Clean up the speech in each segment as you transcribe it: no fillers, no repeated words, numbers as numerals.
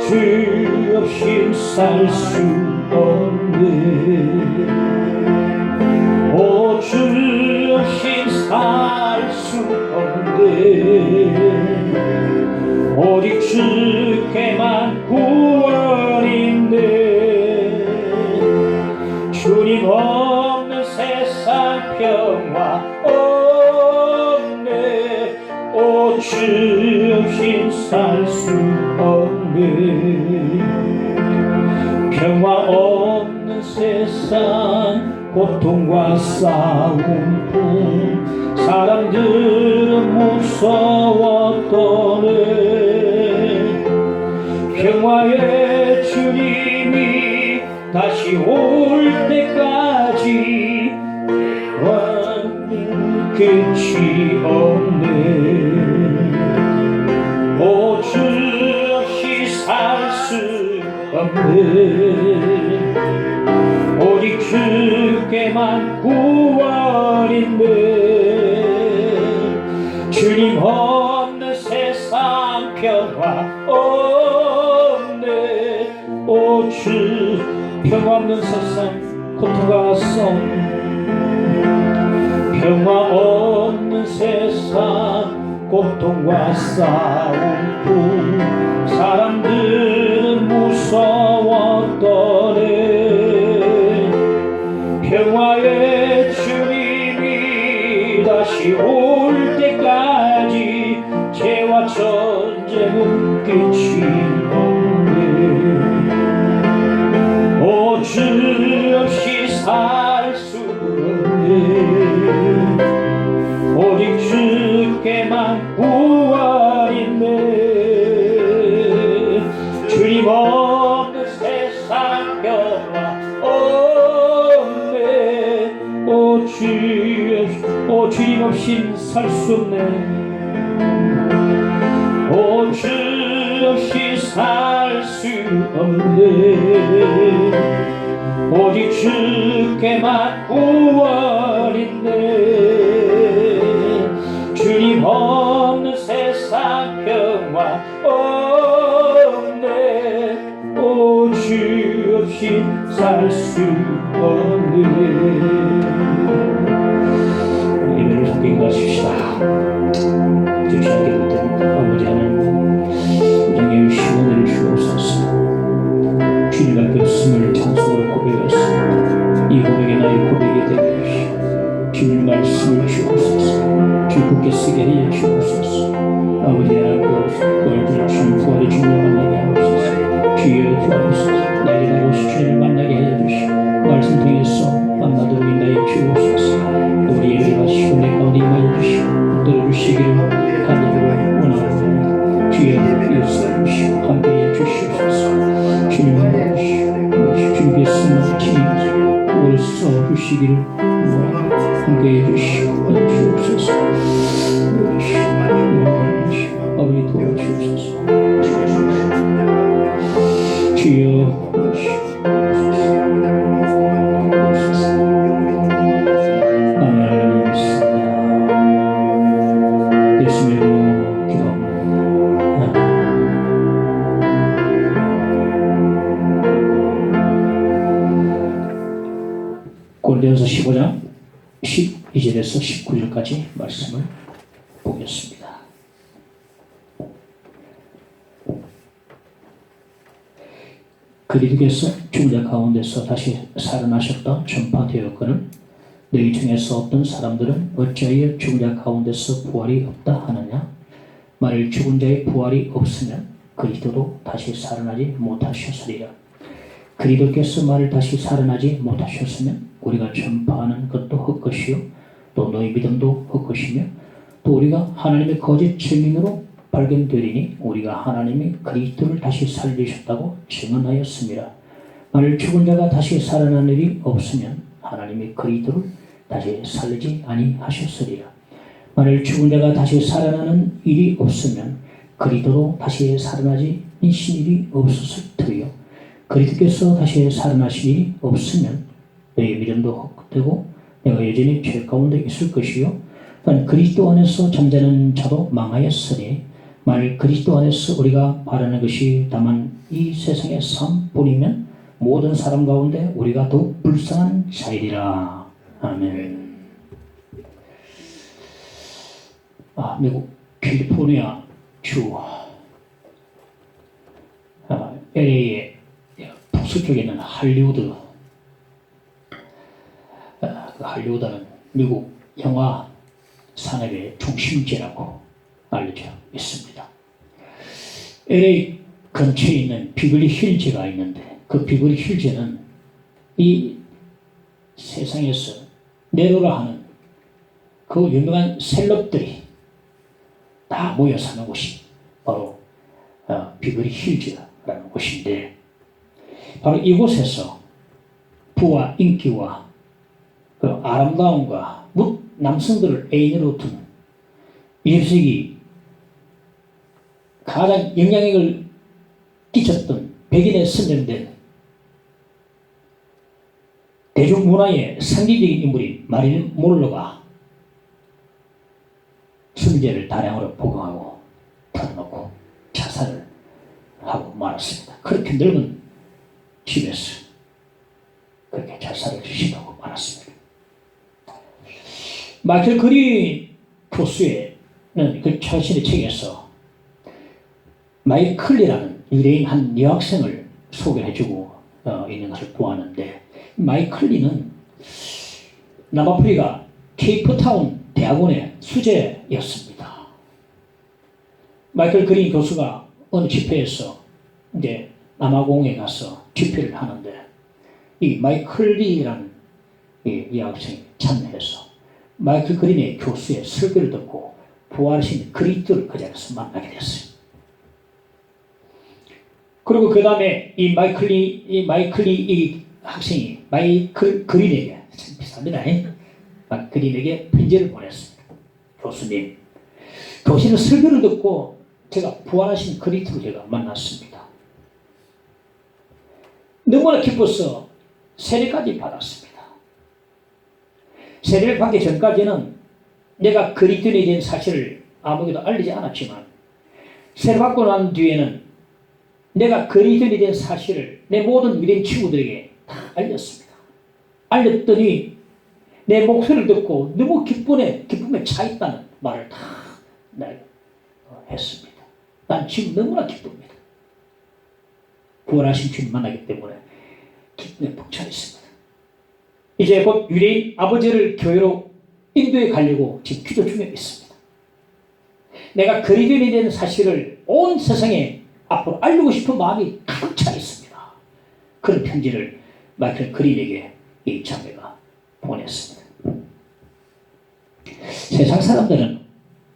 주 없인 살 수 없네. 오, 주 없인 살 수 없네. 오직 주께만 구원인데 주님 없는 세상 평화 없네. 오, 주 없인 살 수 없네. 평화 없는 세상 고통과 싸움뿐 사람들은 무서웠더네. 평화의 주님이 다시 올 때까지 완전 끝이 없네. 오, 주 없이 살 수 없네. 오직 주께만 구원인데 주님 없는 세상 평화 없네. 오, 주 평화 없는 세상 고통과 싸움, 평화 없는 세상 고통과 싸움뿐 사람들은 무서웠더래. 평화의 주님이 다시 올 때까지 죄와 전쟁은 끝이 없네. 오, 주 없이 살 수 없네. 오직 주께만 구원인데 주님 없는 세상 평화 없네. 오, 주님 없인 살 수 없네. 오, 주 없이 살 수 없네. 오직 주께만 구원인데 주님 없는 세상 평화 없네. 오, 주 없이 살 수 없네. 예배를 함께 가십시다. 주시하게 되는 아버지 하나님, 우리에게 시원을 주옵소서. 주님 앞에 없음을 찬송으로 고백했습니다. 이 고백이 나의 고백이 되게 하시고 주님 말씀을 주옵소서. 주 굳게 쓰게 해 주옵소서. 아버지 하나님, 오늘도 주님 부활의 주님을 만나게 하옵소서. 주여 주옵소서. 나에게 오시 주님을 만나게 해 주시고 말씀 통해서 만나도록 인도해 주옵소서. 우리 예배가 시원의 가운데 임하여 주시고 들어주시기를 간절히 원합니다. 주여 역사하시고 함께해 주시옵소서. 주님을 주님의 쓰는 우리 써주시기를 함께해 주시고 주옵소서. 아버지 도와주옵소서. 주여 고린도전서 15장 12절에서 19절까지 말씀을 보겠습니다. 그리스도께서 죽은 자 가운데서 다시 살아나셨다 전파되었거늘 너희 중에서 어떤 사람들은 어찌하여 죽은 자 가운데서 부활이 없다 하느냐? 만일 죽은 자의 부활이 없으면 그리스도도 다시 살아나지 못하셨으리라. 그리스도께서 만일 다시 살아나지 못하셨으면 우리가 전파하는 것도 헛것이요 또 너희 믿음도 헛것이며 또 우리가 하나님의 거짓 증인으로 발견되리니 우리가 하나님이 그리스도를 다시 살리셨다고 증언하였습니다. 만일 죽은 자가 다시 살아난 일이 없으면 하나님이 그리스도를 다시 살리지 아니하셨으리라. 만일 죽은 자가 다시 살아나는 일이 없으면 그리스도도 다시 살아나지 신 일이 없었을 터이요 그리스도께서 다시 살아나신 일이 없으면 너희 믿음도 헛되고 내가 여전히 죄 가운데 있을 것이요 또한 그리스도 안에서 잠자는 자도 망하였으니 만일 그리스도 안에서 우리가 바라는 것이 다만 이 세상의 삶뿐이면 모든 사람 가운데 우리가 더욱 불쌍한 자이리라. 아멘. 미국 캘리포니아 주 LA의 북서쪽에 있는 할리우드, 그 할리우드는 미국 영화 산업의 중심지라고 알려져 있습니다. LA 근처에 있는 비글리 힐즈가 있는데 그 비글리 힐즈는 이 세상에서 내로라 하는 그 유명한 셀럽들이 다 모여 사는 곳이 바로 비글리 힐즈라는 곳인데, 바로 이곳에서 부와 인기와 그 아름다움과 남성들을 애인으로 둔 20세기 가장 영향력을 끼쳤던 백인에 선정된 대중문화의 상징적인 인물인 마릴린 monroe가 순죄를 다량으로 복용하고 털어놓고 자살을 하고 말았습니다. 그렇게 넓은 집에서 그렇게 자살을 시도하고 말았습니다. 마이클 그린 교수는 그 자신의 책에서 마이클리라는 유대인 한 여학생을 소개해주고 있는 것을 보았는데, 마이클리는 남아프리카 케이프타운 대학원의 수재였습니다. 마이클 그린 교수가 어느 집회에서 이제 남아공에 가서 집회를 하는데, 이 마이클리라는 이 여학생이 참여해서 마이클 그린의 교수의 설교를 듣고 부활하신 그리스도를 그 자리에서 만나게 됐어요. 그리고 그 다음에 이 마이클리 이 학생이 마이클 그린에게, 참 비쌉니다. 그린에게 편지를 보냈습니다. 교수님, 교수님 설교를 듣고 제가 부활하신 그리스도를 제가 만났습니다. 너무나 기뻐서 세례까지 받았습니다. 세례를 받기 전까지는 내가 그리스도인이 된 사실을 아무에게도 알리지 않았지만, 세례 받고 난 뒤에는 내가 그리스도인이 된 사실을 내 모든 유대인 친구들에게 다 알렸습니다. 알렸더니 내 목소리를 듣고 너무 기쁨에 차 있다는 말을 다 했습니다. 난 지금 너무나 기쁩니다. 부활하신 주님 만나기 때문에 기쁨에 벅차 있습니다. 이제 곧 유대인 아버지를 교회로 인도에 가려고 지금 기도 중에 있습니다. 내가 그리스도인이 된 사실을 온 세상에 앞으로 알리고 싶은 마음이 가득 차 있습니다. 그런 편지를 마이클 그린에게 이 자매가 보냈습니다. 세상 사람들은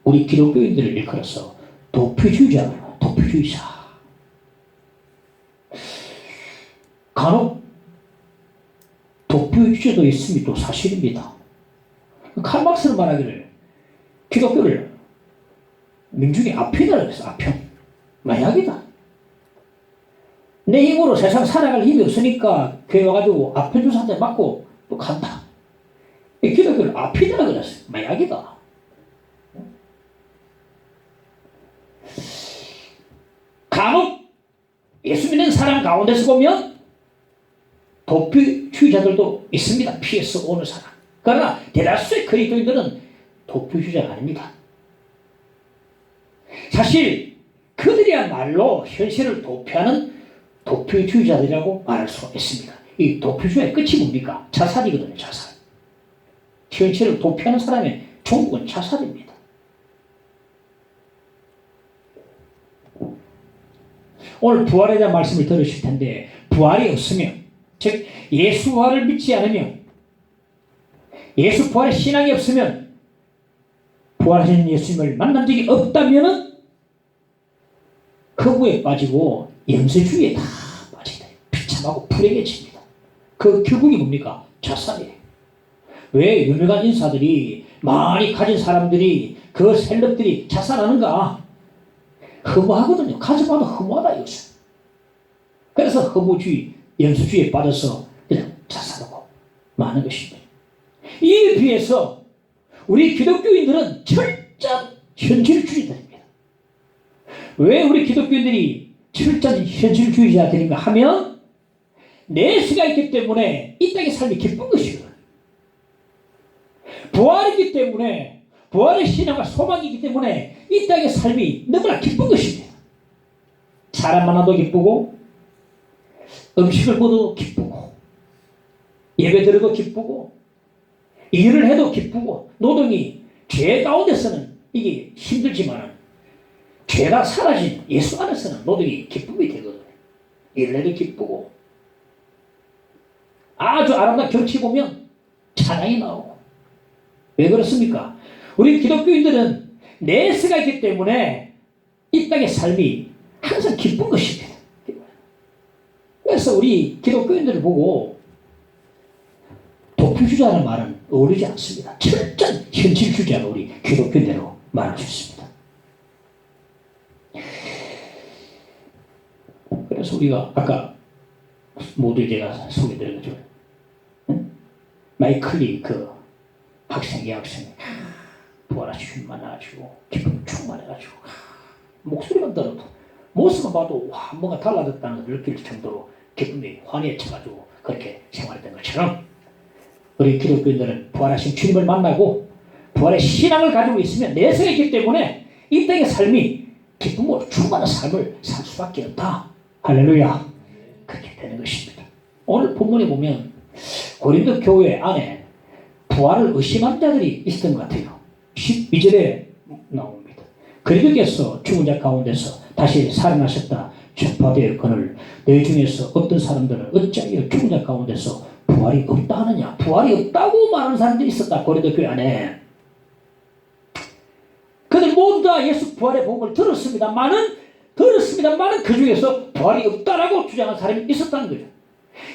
우리 기독교인들을 일컬어서 도피주의자. 간혹 도피주의도 있음이 또 사실입니다. 칼막스는 말하기를 기독교를 민중의 아편이라고 했어. 아편. 마약이다. 내 힘으로 세상 살아갈 힘이 없으니까 교회 와가지고 아편 주사한테 맞고 또 간다. 기독교를 아편이라고 그랬어요. 마약이다. 간혹 예수 믿는 사람 가운데서 보면 도피주의자들도 있습니다. 피해서 오는 사람. 그러나 대다수의 그리스도인들은 도피주의자가 아닙니다. 사실 그들이야말로 현실을 도피하는 도피주의자들이라고 말할 수가 있습니다. 이 도피주의의 끝이 뭡니까? 자살이거든요. 자살. 현실을 도피하는 사람의 종국은 자살입니다. 오늘 부활에 대한 말씀을 들으실 텐데, 부활이 없으면, 즉 예수 부활을 믿지 않으면, 예수 부활의 신앙이 없으면, 부활하신 예수님을 만난 적이 없다면은 허구에 빠지고 염세주의에 다 빠지다. 비참하고 불행해집니다. 그 결국이 뭡니까? 자살이에요. 왜 유명한 인사들이, 많이 가진 사람들이, 그 셀럽들이 자살하는가? 허무하거든요. 가져봐도 허무하다 이것은. 그래서 허무주의, 염세주의에 빠져서 그냥 자살하고 많은 것입니다. 이에 비해서 우리 기독교인들은 철저한 현실주의자입니다. 왜 우리 기독교인들이 철저한 현실주의자들인가 하면 내세가 있기 때문에 이 땅의 삶이 기쁜 것이거든. 부활이기 때문에, 부활의 신앙과 소망이기 때문에 이 땅의 삶이 너무나 기쁜 것입니다. 사람 만나도 기쁘고, 음식을 먹어도 기쁘고, 예배 드려도 기쁘고, 일을 해도 기쁘고, 노동이 죄 가운데서는 이게 힘들지만 죄가 사라진 예수 안에서는 노동이 기쁨이 되거든요. 일을 해도 기쁘고, 아주 아름다운 경치 보면 찬양이 나오고. 왜 그렇습니까? 우리 기독교인들은 내세가 있기 때문에 이 땅의 삶이 항상 기쁜 것입니다. 그래서 우리 기독교인들을 보고 도피주자라는 말은 어울리지 않습니다. 철저한 현실주의자로 우리 기독교인대로 말할 수 있습니다. 그래서 우리가 아까 모두 제가 소개드린 거죠. 마이클리 그 학생이 부활하신 만나가지고 기쁨 충만해가지고 목소리만 들어도 모습만 봐도 와 뭔가 달라졌다는 걸 느낄 정도로 기쁨이 환희해쳐가지고 그렇게 생활했던 것처럼 우리 기독교인들은 부활하신 주님을 만나고 부활의 신앙을 가지고 있으면 내세가 있기 때문에 이 땅의 삶이 기쁨으로 충만한 삶을 살 수밖에 없다. 할렐루야. 그렇게 되는 것입니다. 오늘 본문에 보면 고린도 교회 안에 부활을 의심한 자들이 있었던 것 같아요. 12절에 나옵니다. 그리스도께서 죽은 자 가운데서 다시 살아나셨다 전파되었거늘 너희 중에서 어떤 사람들은 어찌하여 죽은 자 가운데서 부활이 없다 하느냐. 부활이 없다고 말하는 사람들이 있었다. 고린도 교회 안에. 그들 모두 다 예수 부활의 복음을 들었습니다만은 그 중에서 부활이 없다라고 주장하는 사람이 있었다는 거죠.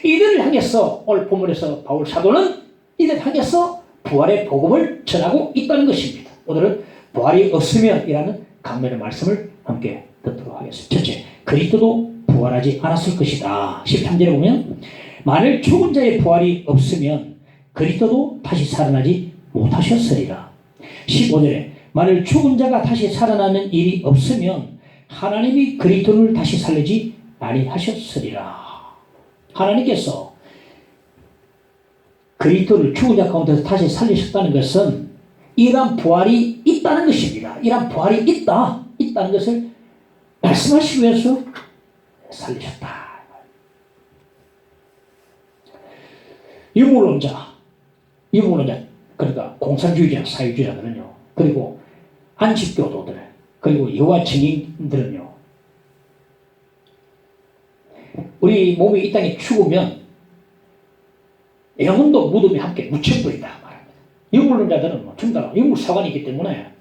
이들을 향해서 오늘 본문에서 바울 사도는 이들을 향해서 부활의 복음을 전하고 있다는 것입니다. 오늘은 부활이 없으면이라는 강론의 말씀을 함께 듣도록 하겠습니다. 첫째, 그리스도도 부활하지 않았을 것이다. 13절에 보면 만일 죽은 자의 부활이 없으면 그리스도도 다시 살아나지 못하셨으리라. 15절에 만일 죽은 자가 다시 살아나는 일이 없으면 하나님이 그리스도를 다시 살리지 아니하셨으리라. 하나님께서 그리스도를 죽은 자 가운데서 다시 살리셨다는 것은 이러한 부활이 있다는 것입니다. 이러한 부활이 있다는 것을 말씀하시기 위해서 살리셨다. 유물론자, 그러니까 공산주의자, 사회주의자들은요, 그리고 안식교도들, 그리고 여호와 증인들은요, 우리 몸이 이 땅에 죽으면 영혼도 무덤에 함께 묻혀버린다 말합니다. 유물론자들은 전부 다 유물사관이기 때문에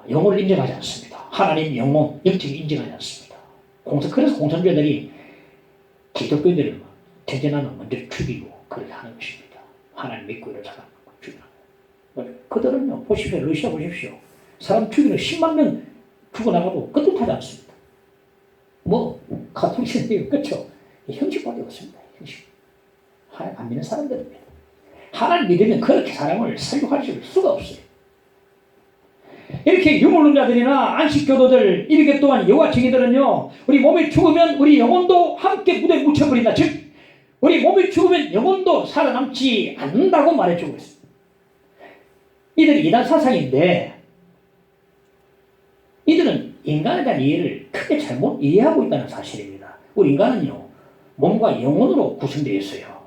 영혼을 인정하지 않습니다. 하나님 영혼, 영적인 인정하지 않습니다. 그래서 공산주의자들이 기독교인들을 대전하면 먼저 죽이고 그렇게 하는 것입니다. 하나님 믿고 이런 사람 죽이는 거예요. 그들은요, 보십시오. 러시아 보십시오. 사람 죽이는 10만 명 죽어나가도 끄떡하지 않습니다. 가톨릭이에요. 그렇죠? 형식밖에 없습니다. 형식. 하나님 안 믿는 사람들입니다. 하나님 믿으면 그렇게 사람을 설교할 수가 없어요. 이렇게 유물론자들이나 안식교도들, 이렇게 또한 여호와 증인들은요, 우리 몸이 죽으면 우리 영혼도 함께 무대에 묻혀버린다. 즉, 우리 몸이 죽으면 영혼도 살아남지 않는다고 말해주고 있습니다. 이들이 이단 사상인데, 이들은 인간에 대한 이해를 크게 잘못 이해하고 있다는 사실입니다. 우리 인간은요, 몸과 영혼으로 구성되어 있어요.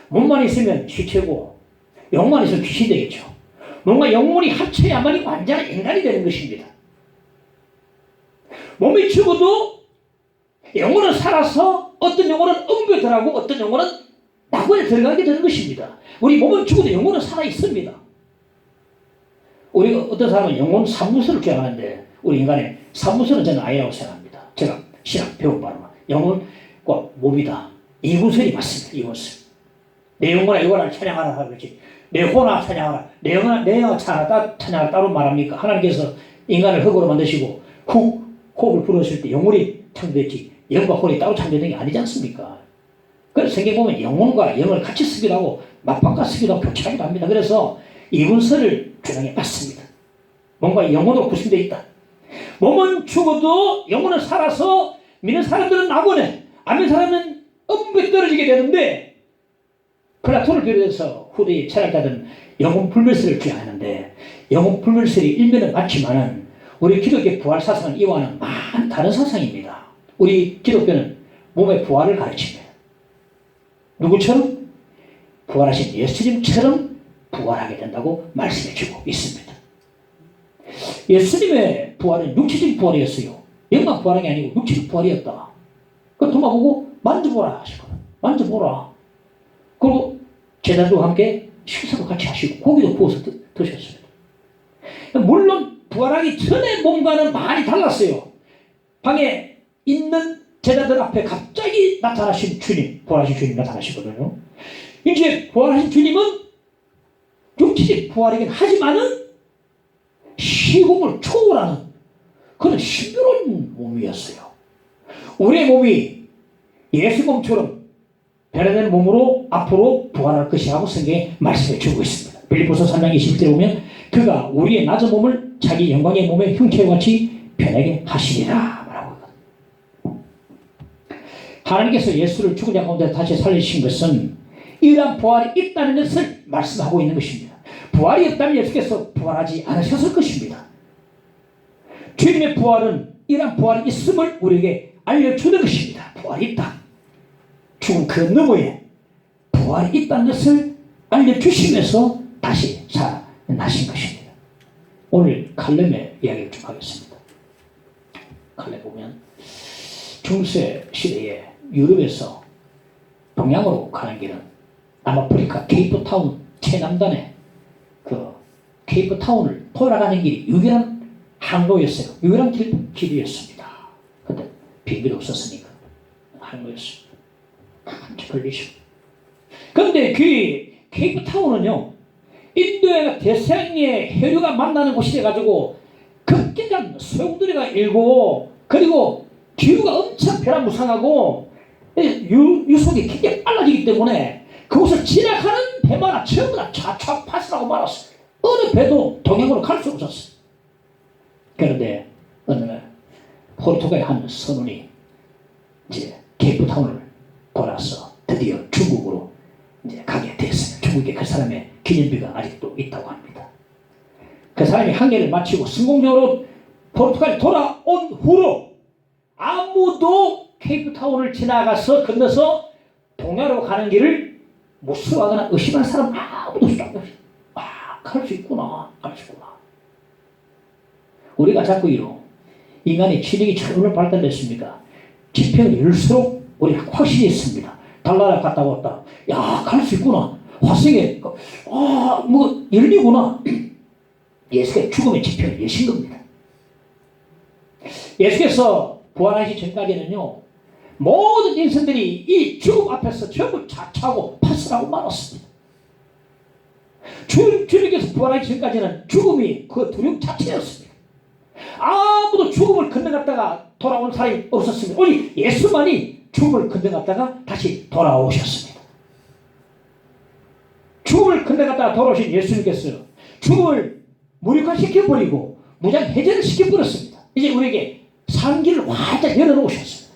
몸만 있으면 시체고, 영만 있으면 귀신이 되겠죠. 뭔가 영혼이 합쳐야만이 완전한 인간이 되는 것입니다. 몸이 죽어도 영혼은 살아서 어떤 영혼은 음부에 들어가고 어떤 영혼은 낙원에 들어가게 되는 것입니다. 우리 몸은 죽어도 영혼은 살아 있습니다. 우리가 어떤 사람은 영혼 사무소를 주장하는데 우리 인간의 사무소는 저는 아니라고 생각합니다. 제가 신학 배운 바로는 영혼과 몸이다. 이분설이 맞습니다. 이분설. 내 영혼아 이거나 찬양하라 하겠지. 내 혼아 찬양하라. 내 영혼아 찬양하라 따로 말합니까? 하나님께서 인간을 흙으로 만드시고 호흡을 불었을 때 영혼이 창조됐지. 영과 혼이 따로 창조된 게 아니지 않습니까? 그래서 성경 보면 영혼과 영을 같이 쓰기도 하고 맞바꿔 쓰기도 하고 교체하기도 합니다. 그래서 이분설을 주장해 맞습니다. 뭔가 영혼으로 구성되어 있다. 몸은 죽어도 영혼은 살아서 믿는 사람들은 낙원에, 안 믿는 사람은 엄부에 떨어지게 되는데, 플라톤을 비롯해서 후대의 철학자들은 영혼 불멸설을 주장하는데, 영혼 불멸설이 일면은 맞지만은 우리 기독교 부활 사상은 이와는 많은 다른 사상입니다. 우리 기독교는 몸의 부활을 가르칩니다. 누구처럼? 부활하신 예수님처럼 부활하게 된다고 말씀해주고 있습니다. 예수님의 부활은 육체적 부활이었어요. 영만 부활한 게 아니고 육체적 부활이었다. 그 도마보고 만져보라 하시거든. 만져보라. 그리고 제자들과 함께 식사도 같이 하시고 고기도 구워서 드셨습니다. 물론 부활하기 전에 몸과는 많이 달랐어요. 방에 있는 제자들 앞에 갑자기 나타나신 주님, 부활하신 주님 나타나시거든요. 이제 부활하신 주님은 육체적 부활이긴 하지만은 시공을 초월하는 그런 신비로운 몸이었어요. 우리의 몸이 예수 몸처럼 변화된 몸으로 앞으로 부활할 것이라고 성경에 말씀해 주고 있습니다. 빌립보서 3장 21절에 보면 그가 우리의 낮은 몸을 자기 영광의 몸의 형체와 같이 변하게 하시리라 말하고 있거든요. 하나님께서 예수를 죽은 자 가운데 다시 살리신 것은 이러한 부활이 있다는 것을 말씀하고 있는 것입니다. 부활이 없다면 예수께서 부활하지 않으셨을 것입니다. 주님의 부활은 이러한 부활이 있음을 우리에게 알려주는 것입니다. 부활이 있다. 죽은 그 너머에 부활이 있다는 것을 알려주시면서 다시 살아나신 것입니다. 오늘 칼렘의 이야기를 좀 하겠습니다. 칼렘 보면 중세 시대에 유럽에서 동양으로 가는 길은 남아프리카 케이프타운 최남단에 그 케이프타운을 돌아가는 길이 유일한 항로였어요. 유일한 길이었습니다. 그때 비행기도 없었으니까 항로였습니다. 한참 걸리시고. 그런데 그 케이프타운은요, 인도의 대서양의 해류가 만나는 곳이 돼가지고 급격한 소용돌이가 일고, 그리고 기후가 엄청 변화무쌍하고 유속이 굉장히 빨라지기 때문에 그곳을 지나가는 배마다 전부 다 좌측 파스라고 말았어요. 어느 배도 동양으로 갈 수 없었어요. 그런데 어느 날 포르투갈의 한 선원이 이제 케이프타운을 돌아서 드디어 중국으로 이제 가게 됐어요. 중국에 그 사람의 기념비가 아직도 있다고 합니다. 그 사람이 항해를 마치고 성공적으로 포르투갈에 돌아온 후로 아무도 케이프타운을 지나가서 건너서 동양으로 가는 길을 무수하거나 의심하는 사람 아무도 없어요. 갈 수 있구나, 갈 수 있구나. 우리가 자꾸 인간의 지력이 얼마나 발달됐습니까? 지평이 열수록 우리가 확실히 있습니다. 달나라 갔다 왔다. 야, 갈 수 있구나. 화성에, 열리구나. 예수의 죽음의 지평을 여신 겁니다. 예수께서 부활하기 전까지는요, 모든 인생들이 이 죽음 앞에서 전부 자차고 파스라고 말았습니다. 주님께서 부활하기 전까지는 죽음이 그 두려움 자체였습니다. 아무도 죽음을 건너갔다가 돌아온 사람이 없었습니다. 오직 예수만이 죽음을 건너갔다가 다시 돌아오셨습니다. 죽음을 건너갔다가 돌아오신 예수님께서 죽음을 무력화시켜버리고 무장해제를 시켜버렸습니다. 이제 우리에게 상기를 활짝 열어놓으셨습니다.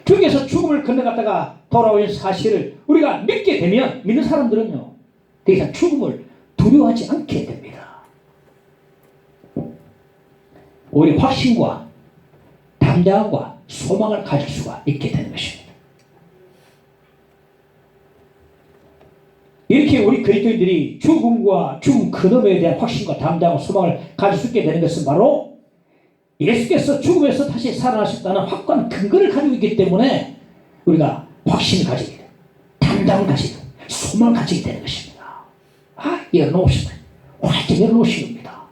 주님께서 죽음을 건너갔다가 돌아오신 사실을 우리가 믿게 되면 믿는 사람들은요, 더 이상 죽음을 두려워하지 않게 됩니다. 우리 확신과 담대함과 소망을 가질 수가 있게 되는 것입니다. 이렇게 우리 그리스도인들이 죽음과 죽음 근원에 대한 확신과 담대함과 소망을 가질 수 있게 되는 것은 바로 예수께서 죽음에서 다시 살아나셨다는 확고한 근거를 가지고 있기 때문에 우리가 확신을 가지게 돼요. 담대함을 가지게 돼요. 소망을 가지게 되는 것입니다. 열어놓으시다. 활짝 열어놓으신 겁니다.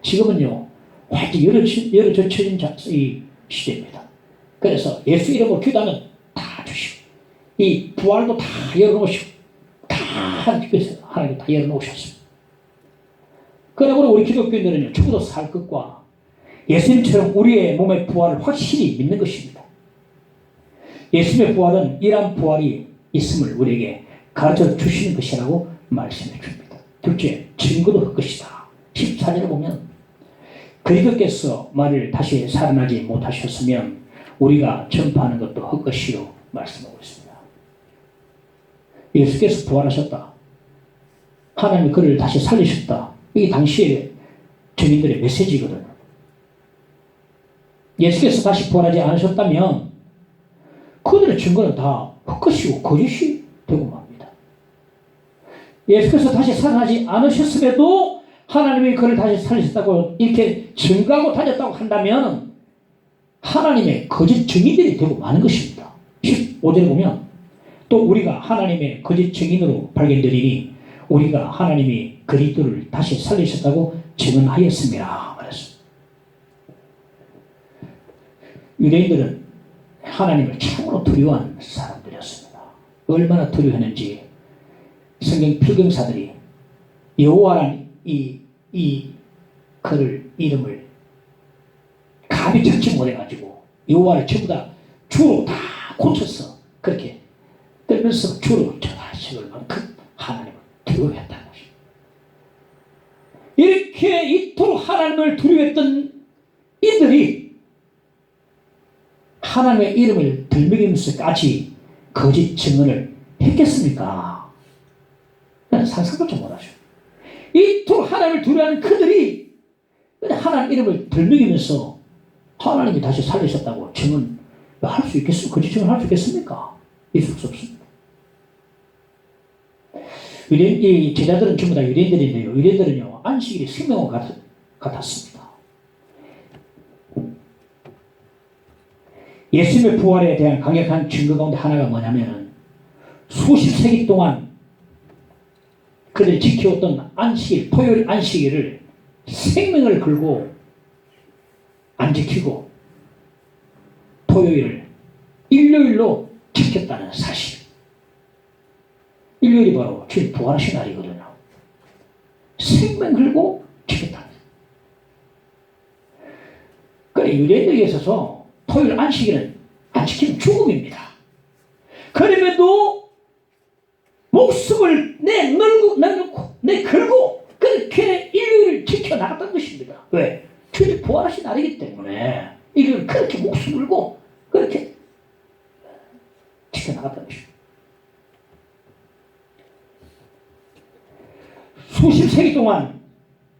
지금은요, 활짝 열어젖혀진 이 시대입니다. 그래서 예수 이름으로 기도하면 다 주시고, 이 부활도 다 열어놓으시고, 다 하나님 다 열어놓으셨습니다. 그러므로 우리 기독교인들은요, 죽어도 살 것과 예수님처럼 우리의 몸의 부활을 확실히 믿는 것입니다. 예수님의 부활은 이러한 부활이 있음을 우리에게 가르쳐 주시는 것이라고 말씀해 줍니다. 둘째, 증거도 할 것이다. 14절에 보면 그리스도께서 만일 다시 살아나지 못하셨으면 우리가 전파하는 것도 헛것이요 말씀하고 있습니다. 예수께서 부활하셨다. 하나님이 그를 다시 살리셨다. 이게 당시의 증인들의 메시지거든요. 예수께서 다시 부활하지 않으셨다면 그들의 증거는 다 헛것이고 거짓이 되고 맙니다. 예수께서 다시 살아나지 않으셨음에도 하나님이 그를 다시 살리셨다고 이렇게 증거하고 다녔다고 한다면 하나님의 거짓 증인들이 되고 마는 것입니다. 15절에 보면 또 우리가 하나님의 거짓 증인으로 발견되리니 우리가 하나님이 그리스도를 다시 살리셨다고 증언하였습니다. 말했습니다. 유대인들은 하나님을 참으로 두려워하는 사람들이었습니다. 얼마나 두려워했는지 성경 필경사들이 여호와라는 이 그를 이름을 감히 찾지 못해가지고 여호와를 전부 다 주로 다 고쳐서 그렇게 떨면서 주로 전하실 만큼 하나님을 두려워했다는 것입니다. 이렇게 이토록 하나님을 두려워했던 이들이 하나님의 이름을 들먹이면서까지 거짓 증언을 했겠습니까? 상상도 못하죠. 이토록 하나님을 두려워하는 그들이 하나님 이름을 들먹이면서 하나님이 다시 살리셨다고 증언할 수 있겠습니까? 거짓 증언할 수 있겠습니까? 있을 수 없습니다. 이 제자들은 전부 다 유대인들인데요. 유대인들은요 안식일이 생명과 같았습니다. 예수님의 부활에 대한 강력한 증거 가운데 하나가 뭐냐면은 수십 세기 동안 그들이 지켜왔던 안식일, 토요일 안식일을 생명을 걸고 안 지키고 토요일을 일요일로 지켰다는 사실. 일요일이 바로 주님 부활하신 날이거든요. 생명 걸고 지켰다는. 그래 유대인들에 있어서 토요일 안식일은 안 지키면 죽음입니다. 그럼에도 목숨을 걸고 그렇게 일요일을 지켜나갔던 것입니다. 왜? 주님 부활하신 날이기 때문에 일요일 그렇게 목숨 걸고 그렇게 지켜나갔던 것입니다. 수십 세기 동안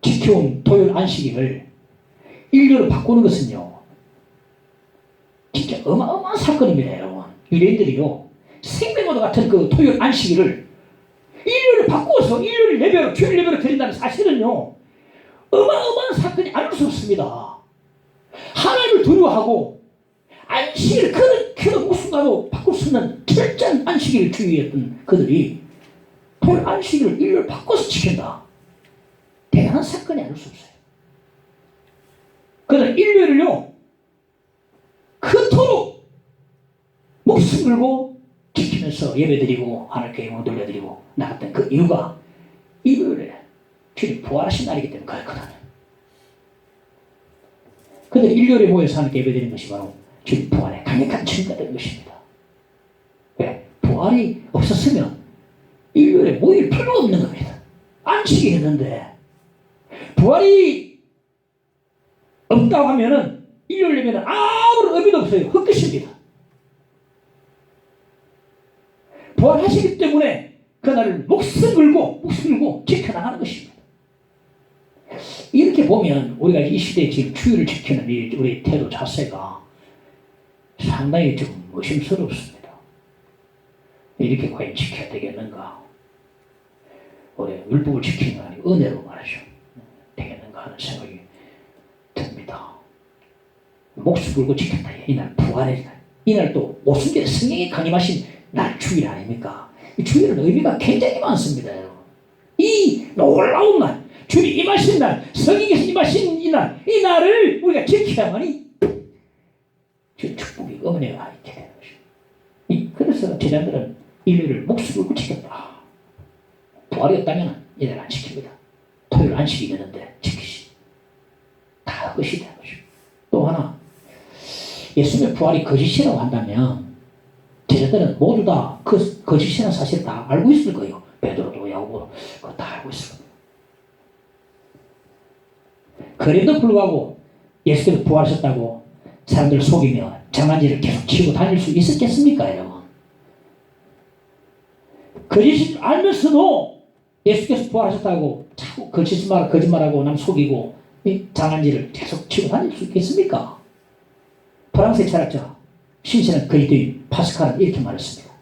지켜온 토요일 안식일을 일요일로 바꾸는 것은요 진짜 어마어마한 사건입니다. 여러분 유대인들이요 생명과도 같은 그 토요일 안식일을 일요일을 바꾸어서 일요일 예배로 주일 예배로 드린다는 사실은요 어마어마한 사건이 아닐 수 없습니다. 하나님을 두려워하고 안식일을 그렇게 무슨 바꿀 수 있는 철저한 안식일을 주의했던 그들이 토요일 안식일을 일요일 바꿔서 지킨다. 대단한 사건이 아닐 수 없어요. 그래서 일요일을요 그토록 목숨 걸고 지키면서 예배드리고 하나님께 영광 돌려드리고 나갔던 그 이유가 일요일에 주님 부활하신 날이기 때문에 그렇거든요. 그들이 일요일에 모여서 하나님께 예배드리는 것이 바로 주님 부활의 강력한 증거가 된 것입니다. 왜? 부활이 없었으면 일요일에 모일 필요가 없는 겁니다. 안식이 있는데 부활이 없다고 하면은 일요일 예배는 아무런 의미도 없어요. 헛것입니다. 부활하시기 때문에 그날을 목숨 걸고 지켜나가는 것입니다. 이렇게 보면 우리가 이 시대에 지금 주의를 지키는 우리 태도 자세가 상당히 좀 의심스럽습니다. 이렇게 과연 지켜야 되겠는가? 우리 율법을 지키는 거 아니고 은혜로 말하죠. 되겠는가 하는 생각이 듭니다. 목숨 걸고 지켰다. 이날 부활의 날. 이날 또 오순절에 성령이 강림하신 날 주일 아닙니까? 이 주일은 의미가 굉장히 많습니다. 여러분. 이 놀라운 날, 주님 임하신 날, 성령께서 임하신 이 날을 우리가 지켜야만이 주 축복이 은혜가 있게 되는 것입니다. 그래서 제자들은 일요일을 목숨 걸고 지켰다. 부활이 없다면 이날 안 지킵니다. 토요일 안식이 되는데 지키시. 다 그것이 되는 것입니다. 또 하나, 예수님의 부활이 거짓이라고 한다면 제자들은 모두 다 그 거짓이라는 사실을 다 알고 있을 거예요. 베드로도 야고보도 그거 다 알고 있을 겁니다. 그래도 불구하고 예수께서 부활하셨다고 사람들 속이며 장난질을 계속 치고 다닐 수 있었겠습니까, 여러분? 거짓을 알면서도 예수께서 부활하셨다고 자꾸 거짓말하고 남 속이고 장난질을 계속 치고 다닐 수 있겠습니까? 프랑스의 철학자 신실한 그리스도인 파스칼은 이렇게 말했습니다.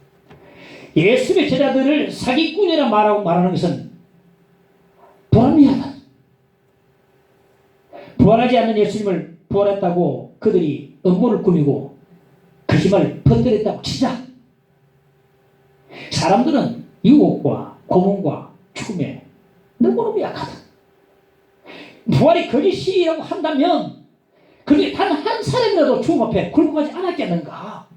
예수의 제자들을 사기꾼이라 말하는 것은 불합리하다. 부활하지 않는 예수님을 부활했다고 그들이 음모를 꾸미고 거짓말을 퍼뜨렸다고 치자. 사람들은 유혹과 고문과 죽음에 너무너무 약하다. 부활이 거짓이라고 한다면 그게 단 한 사람이라도 죽음 앞에 굴복하지 않았겠는가?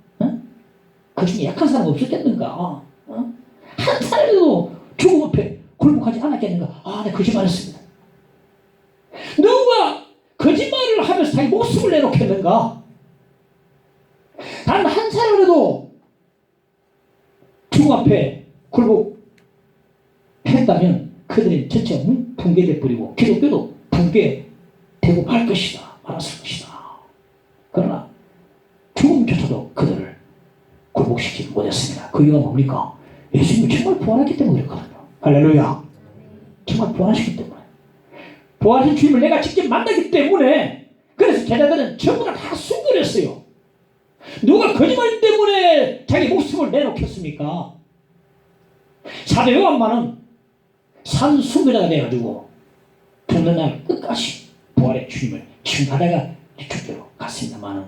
그 중에 약한 사람 없었겠는가? 한 사람이라도 죽음 앞에 굴복하지 않았겠는가? 내 거짓말했습니다. 누가 거짓말을 하면서 자기 목숨을 내놓겠는가? 단 한 사람이라도 죽음 앞에 굴복했다면 그들은 전체 붕괴될 뿐이고 기독교도 붕괴되고 말 것이다. 말았을 것이다. 그러나 죽음조차도 그들을 굴복시키지 못했습니다. 그 이유가 뭡니까? 예수님이 정말 부활했기 때문에 그렇거든요. 할렐루야. 정말 부활하시기 때문에. 부활하신 주님을 내가 직접 만나기 때문에 그래서 제자들은 전부 다 순결했어요. 누가 거짓말 때문에 자기 목숨을 내놓겠습니까? 사도 요한만은 산순교자가 돼가지고 죽는 날 끝까지 부활의 주님을 칭하다가 죽도록 갔습니다만은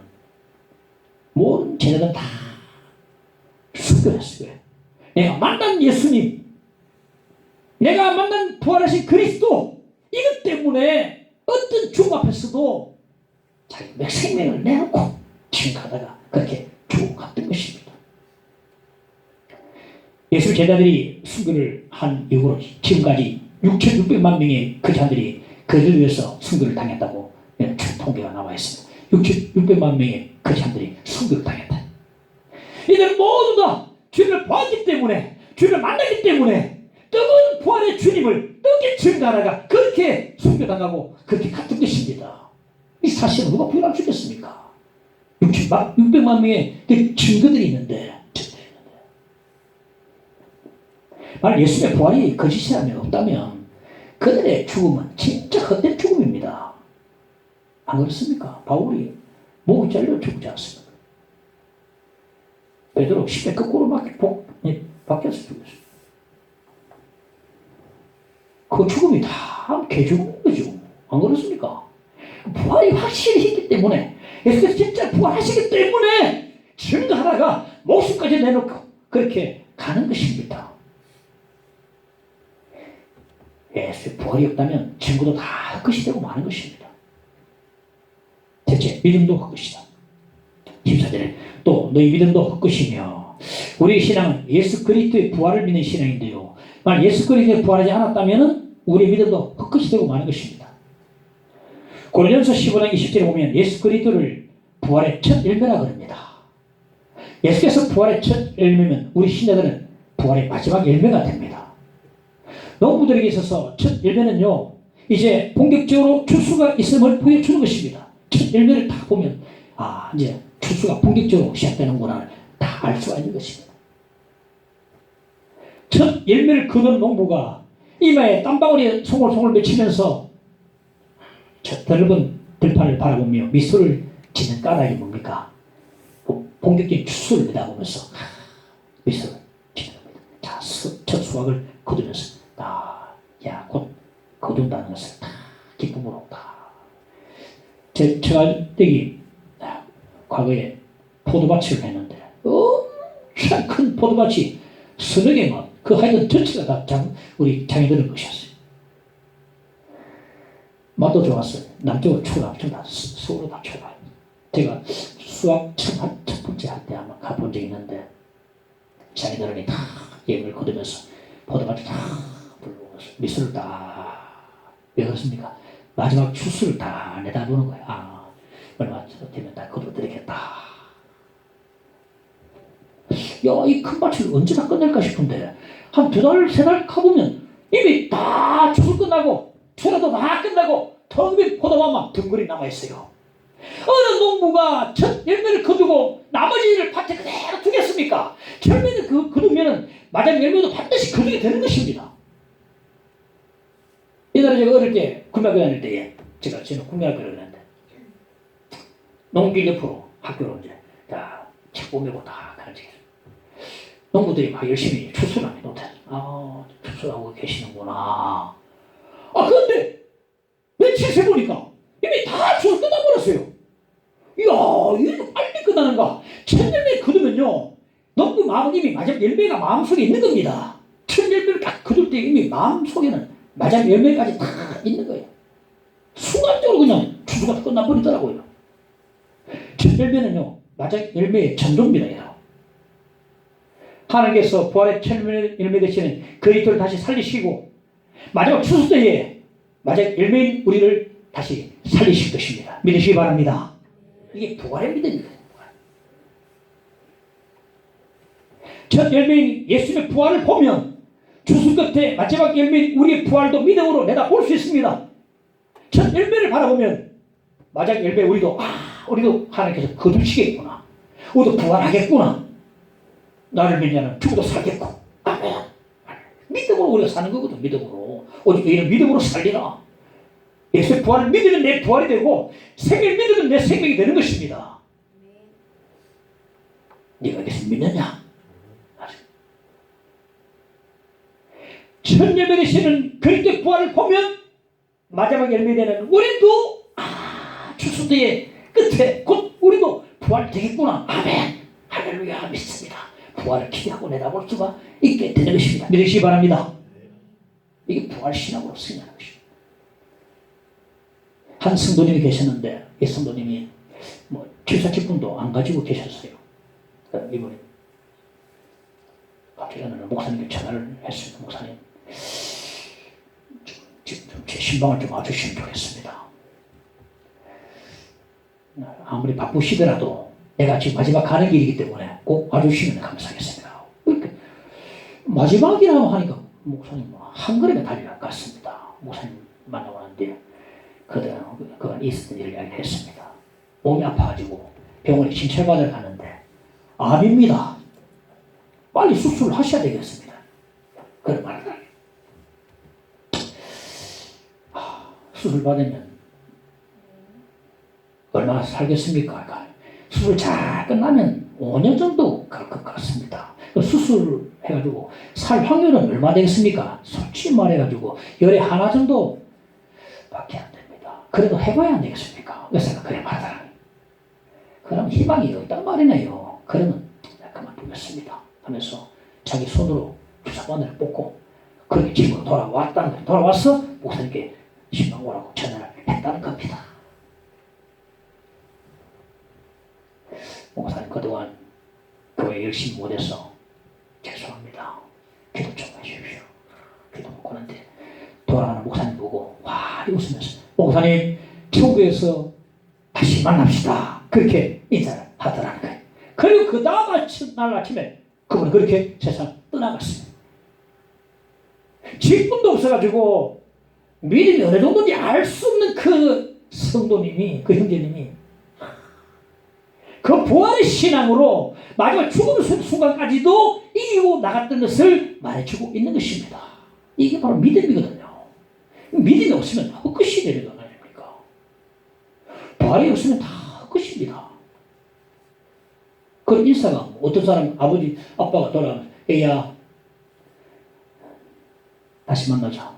모든 제자들은 다 순교했어요. 내가 만난 예수님, 내가 만난 부활하신 그리스도, 이것 때문에 어떤 죽음 앞에서도 자기 생명을 내놓고 칭하다가 그렇게 죽어갔던 것입니다. 예수 제자들이 순교를 한 이후로 지금까지 6,600만 명의 그자들이 그들을 위해서 순교를 당했다고 통계가 나와 있습니다. 6,600만 명의 그자들이 순교를 당했다. 이들은 모두 다 주님을 보았기 때문에, 주님을 만나기 때문에 뜨거운 부활의 주님을 뜨겁게 증거하다가 그렇게 순교당하고 그렇게 같은 것입니다. 이 사실은 누가 부인할 수 있겠습니까? 600만 명의 그 증거들이 있는데, 만약 예수님의 부활이 거짓이라면 없다면 그들의 죽음은 진짜 헛된 죽음입니다. 안 그렇습니까? 바울이 목이 잘려 죽지 않습니다. 베드로 십에 거꾸로 박혀서 죽었어요. 그 죽음이 다 개죽음인 거죠. 안 그렇습니까? 부활이 확실히 있기 때문에, 예수께서 진짜 부활하시기 때문에 증거하다가 목숨까지 내놓고 그렇게 가는 것입니다. 예수의 부활이 없다면 증거도 다 헛것이 되고 마는 것입니다. 대체 믿음도 헛것이다. 14절에 또 너희 믿음도 헛것이며, 우리 신앙은 예수 그리스도의 부활을 믿는 신앙인데요, 만약 예수 그리스도의 부활하지 않았다면 우리 믿음도 헛것이 되고 마는 것입니다. 고린도전서 15장 20절에 보면 예수 그리스도를 부활의 첫 열매라 그럽니다. 예수께서 부활의 첫 열매면 우리 신자들은 부활의 마지막 열매가 됩니다. 농부들에게 있어서 첫 열매는요, 이제 본격적으로 추수가 있음을 보여주는 것입니다. 첫 열매를 다 보면 이제 추수가 본격적으로 시작되는구나 다 알 수가 있는 것입니다. 첫 열매를 거둔 농부가 이마에 땀방울이 송골송골 맺히면서 저 넓은 들판을 바라보며 미소를 짓는 까닭이 뭡니까? 본격적인 추수를 내다보면서 미소를 짓는 겁니다. 자, 첫 수확을 거두면서 곧 거둔다는 것을 다 기쁨으로 제가 여기 과거에 포도밭을 했는데 엄청 큰 포도밭이 서너 개만, 그 하여튼 전체가 다 우리 장애들의 것이었어요. 맛도 좋았어요. 남쪽으로 추가, 서울로 다 추가. 제가 수학 첫 번째 할 때 아마 가본 적이 있는데, 장애들이 다 예물을 거두면서 포도밭을 다 불러오면서 미술을 왜 그렇습니까? 마지막 추수를 다 내다보는 거야. 얼마 되면 다 거둬드리겠다. 이 큰 밭을 언제 다 끝낼까 싶은데, 한 2달, 3달 가보면 이미 다 추수 끝나고, 추라도 다 끝나고, 텅 빈 포도밭만 덩그리 남아있어요. 어느 농부가 첫 열매를 거두고 나머지를 밭에 그대로 두겠습니까? 열매를 거두면 마지막 열매도 반드시 거두게 되는 것입니다. 옛날에 제가 어릴 때 국민학교 다닐 때에 저는 국민학교를 다녔는데 농길 옆으로 학교로 이제 책 뽐내고 다 가는 책. 농부들이 막 열심히 추수를 합니다. 추수하고 계시는구나. 그런데 며칠 새 보니까 이미 다 추수 끝나버렸어요. 이야, 이렇게 빨리 끝나는가? 첫 열매 거두면요, 농부 마음이 마지막 열매가 마음속에 있는 겁니다. 첫 열매를 딱 거둘 때 이미 마음속에는 마지막 열매까지 다 있는 거예요. 순간적으로 그냥 추수가 끝나버리더라고요. 첫 열매는요, 마지막 열매의 전조입니다. 하나님께서 부활의 첫 열매 되시는 그리스도를 다시 살리시고 마지막 추수 때에 마지막 열매인 우리를 다시 살리실 것입니다. 믿으시기 바랍니다. 이게 부활의 믿음입니다. 첫 열매인 예수님의 부활을 보면 추수 끝에 마지막 열매인 우리의 부활도 믿음으로 내다볼 수 있습니다. 첫 열매를 바라보면 마지막 열매 우리도 하나님께서 거두시겠구나. 우리도 부활하겠구나. 나를 믿냐는 죽어도 살겠고. 아멘. 믿음으로 우리가 사는 거거든. 믿음으로. 오직 이런 믿음으로 살리라. 예수의 부활을 믿으면 내 부활이 되고 생명을 믿으면 내 생명이 되는 것입니다. 네가 예수 믿느냐? 첫 열매 되시는 그리스도의 부활을 보면 마지막 열매 되는 우리도 추수 때의 끝에 곧 우리도 부활 되겠구나. 아멘. 할렐루야. 믿습니다. 부활을 기대하고 내다볼 수가 있게 되는 것입니다. 믿으시기 바랍니다. 이게 부활 신학으로 승리하는 것입니다. 한 성도님이 계셨는데 이 성도님이 취사직분도 안 가지고 계셨어요. 이번에 갑자기 어느 날 목사님께 전화를 했습니다. 목사님, 지금 제 신방을 좀 와주시면 좋겠습니다. 아무리 바쁘시더라도 내가 지금 마지막 가는 길이기 때문에 꼭 와주시면 감사하겠습니다. 이렇게 마지막이라고 하니까 목사님 한 걸음에 달려갔습니다. 목사님 만나고 났는데 그간 있었던 일을 이야기했습니다. 몸이 아파가지고 병원에 진찰받으러 가는데 암입니다. 빨리 수술을 하셔야 되겠습니다. 그런 말을 하니 수술 받으면 얼마나 살겠습니까? 수술 잘 끝나면 5년 정도 갈 것 같습니다. 수술해가지고 살 확률은 얼마 되겠습니까? 솔직히 말해가지고 열에 하나 정도 밖에 안 됩니다. 그래도 해봐야 안 되겠습니까? 의사가 그래 말하더라. 그럼 희망이 없단 말이네요. 그러면 그만두겠습니다 하면서 자기 손으로 주사바늘을 뽑고 그렇게 집으로 돌아왔다는 거예요. 돌아와서 목사님께 신방 오라고 전화를 했다는 겁니다. 목사님 그동안 교회 열심히 못해서 죄송합니다. 기도 좀 해주십시오. 기도 먹고 났는데 돌아가는 목사님 보고 와 웃으면서 목사님 천국에서 다시 만납시다. 그렇게 인사를 하더라는 거예요. 그리고 그 다음 날 아침에 그분은 그렇게 세상을 떠나갔습니다. 직분도 없어가지고 믿음이 어느 정도인지 알 수 없는 그 성도님이 그 형제님이 그 부활의 신앙으로 마지막 죽음 순간까지도 이기고 나갔던 것을 말해주고 있는 것입니다. 이게 바로 믿음이거든요. 믿음이 없으면 헛것이 되는 거 아닙니까? 부활이 없으면 다 헛것입니다. 그런 인사가 어떤 사람 아버지 아빠가 돌아가면 애야 다시 만나자.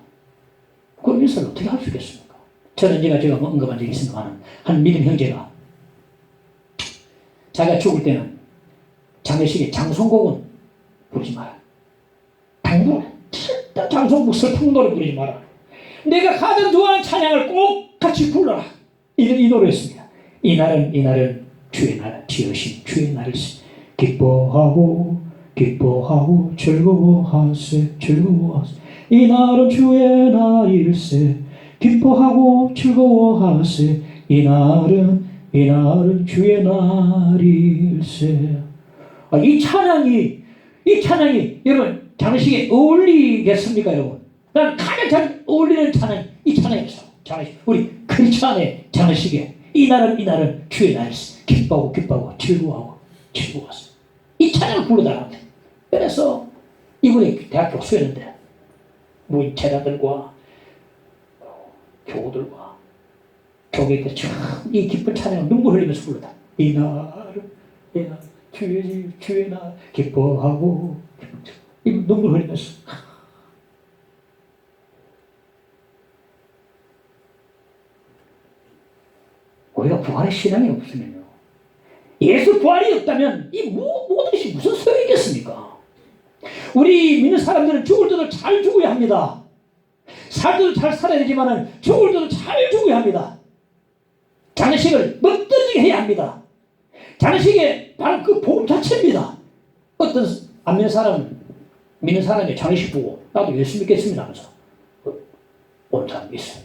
그런 인사를 어떻게 할 수 있겠습니까? 저는 제가 언급한 적이 있습니다만 한 믿음 형제가 자기가 죽을 때는 장례식에 장송곡은 부르지 마라. 당부를 절대 장송곡 슬픈 노래 부르지 마라. 내가 가장 좋아하는 찬양을 꼭 같이 불러라. 이 노래였습니다. 이날은 주의 날, 지으신 주의 날을 기뻐하고 즐거워하세. 이날은 주의 날일세. 기뻐하고 즐거워하세. 이날은 주의 날일세. 이 찬양이 여러분 장례식에 어울리겠습니까, 여러분? 난 가장 잘 어울리는 찬양이 이 찬양이었어. 우리 크리스찬의 장례식에 이날은 주의 날이 기뻐하고 즐거워하소. 이 찬양을 부르다가 그래서 이번에 대학교 수련인데 뭐 제자들과 교우들과 교객들 이 기쁜 찬양을 눈물 흘리면서 부르다. 이날은 주의 날 기뻐하고 이 눈물 흘리면서 우리가 부활의 신앙이 없으면요, 예수 부활이 없다면 이 모든 것이 무슨 소용이겠습니까? 우리 믿는 사람들은 죽을 때도 잘 죽어야 합니다. 살 때도 잘 살아야 되지만 죽을 때도 잘 죽어야 합니다. 장례식을 멋들어지게 해야 합니다. 장례식에 바로 그 복음 자체입니다. 어떤 안 믿는 사람이 장례식 보고 나도 예수 믿겠습니다 하면서 온 사람이 있어요.